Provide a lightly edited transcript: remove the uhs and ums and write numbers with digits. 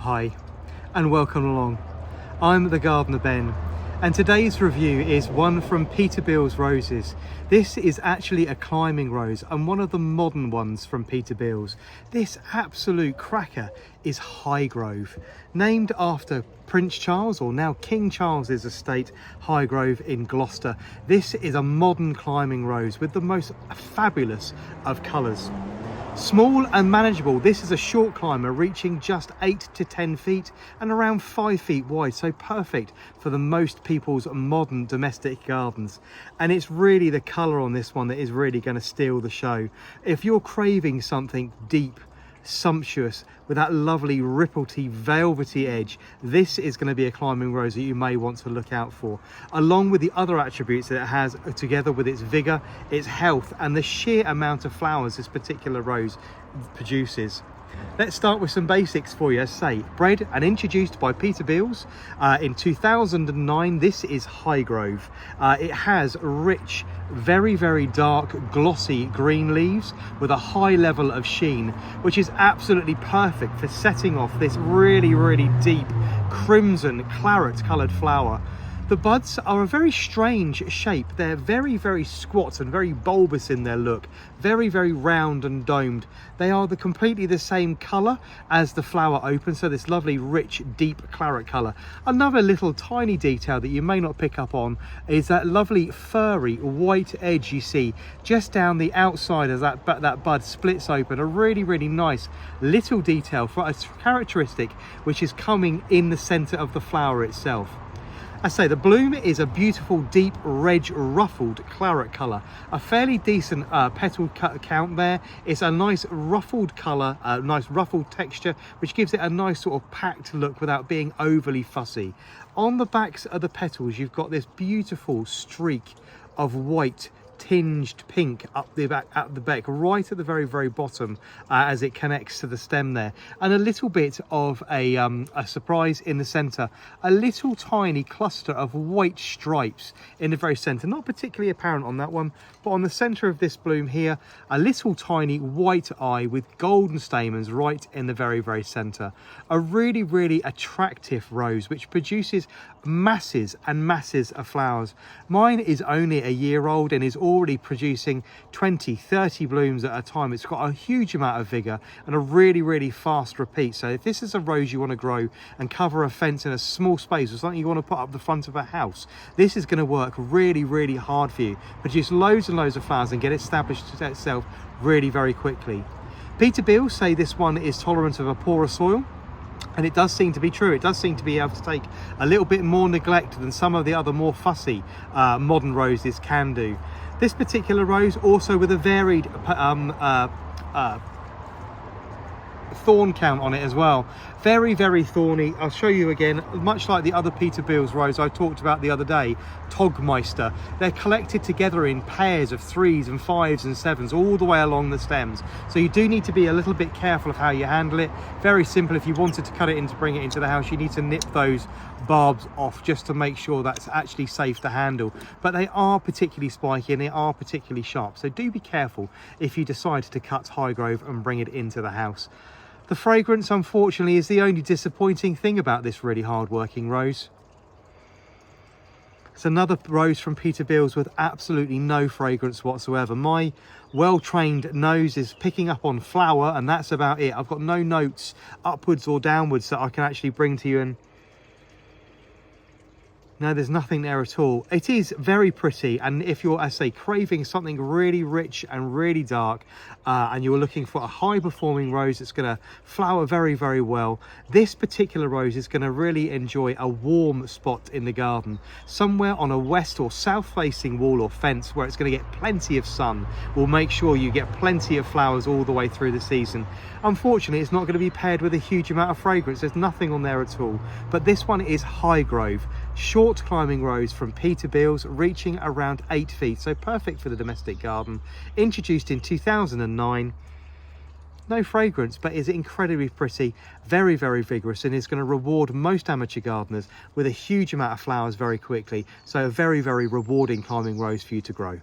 Hi and welcome along. I'm the gardener Ben, and today's review is one from Peterbilt's roses. This is actually a climbing rose and one of the modern ones from Peterbilt's. This absolute cracker is Highgrove, named after Prince Charles, or now King Charles's estate, Highgrove in Gloucester. This is a modern climbing rose with the most fabulous of colours. Small and manageable, this is a short climber reaching just 8 to 10 feet and around 5 feet wide, so perfect for the most people's modern domestic gardens. And it's really the colour on this one that is really going to steal the show. If you're craving something deep, sumptuous, with that lovely rippledy velvety edge, this is going to be a climbing rose that you may want to look out for, along with the other attributes that it has, together with its vigor, its health, and the sheer amount of flowers this particular rose produces. Let's start with some basics for you. As I say, bred and introduced by Peterbilt's in 2009. This is Highgrove. It has rich, very dark, glossy green leaves with a high level of sheen, which is absolutely perfect for setting off this really deep crimson claret coloured flower. The buds are a very strange shape. They're very squat and very bulbous in their look, very round and domed. They are completely the same colour as the flower opens, so this lovely rich deep claret colour. Another little tiny detail that you may not pick up on is that lovely furry white edge you see just down the outside as that bud splits open. A really nice little detail for a characteristic which is coming in the centre of the flower itself. I say the bloom is a beautiful deep red ruffled claret colour, a fairly decent petal count there. It's a nice ruffled colour, a nice ruffled texture, which gives it a nice sort of packed look without being overly fussy. On the backs of the petals you've got this beautiful streak of white tinged pink up the back at the back, right at the very bottom, as it connects to the stem there, and a little bit of a surprise in the center, a little tiny cluster of white stripes in the very center, not particularly apparent on that one, but on the center of this bloom here, a little tiny white eye with golden stamens right in the very center. A really attractive rose which produces masses and masses of flowers. Mine is only a year old and is already producing 20-30 blooms at a time. It's got a huge amount of vigor and a really fast repeat. So if this is a rose you want to grow and cover a fence in a small space, or something you want to put up the front of a house, this is going to work really hard for you. Produce loads and loads of flowers and get established to itself really very quickly. Peterbilt say this one is tolerant of a poorer soil, and it does seem to be true. It does seem to be able to take a little bit more neglect than some of the other more fussy modern roses can do. This particular rose also with a varied thorn count on it as well. Very thorny. I'll show you again, much like the other Peterbilt's rose I talked about the other day, Togmeister. They're collected together in pairs of 3s and 5s and 7s all the way along the stems, so you do need to be a little bit careful of how you handle it. Very simple. If you wanted to cut it in to bring it into the house, you need to nip those barbs off just to make sure that's actually safe to handle. But they are particularly spiky and they are particularly sharp, so do be careful if you decide to cut Highgrove and bring it into the house. The fragrance, unfortunately, is the only disappointing thing about this really hard-working rose. It's another rose from Peterbilt's with absolutely no fragrance whatsoever. My well-trained nose is picking up on flower, and that's about it. I've got no notes upwards or downwards that I can actually bring to you, and no, there's nothing there at all. It is very pretty, and if you're, as I say, craving something really rich and really dark, and you're looking for a high-performing rose that's going to flower very well, this particular rose is going to really enjoy a warm spot in the garden. Somewhere on a west or south-facing wall or fence where it's going to get plenty of sun will make sure you get plenty of flowers all the way through the season. Unfortunately, it's not going to be paired with a huge amount of fragrance. There's nothing on there at all. But this one is Highgrove. Short climbing rose from Peterbilt's, reaching around 8 feet, so perfect for the domestic garden. Introduced in 2009. No fragrance, but is incredibly pretty, very vigorous, and is going to reward most amateur gardeners with a huge amount of flowers very quickly. So a very rewarding climbing rose for you to grow.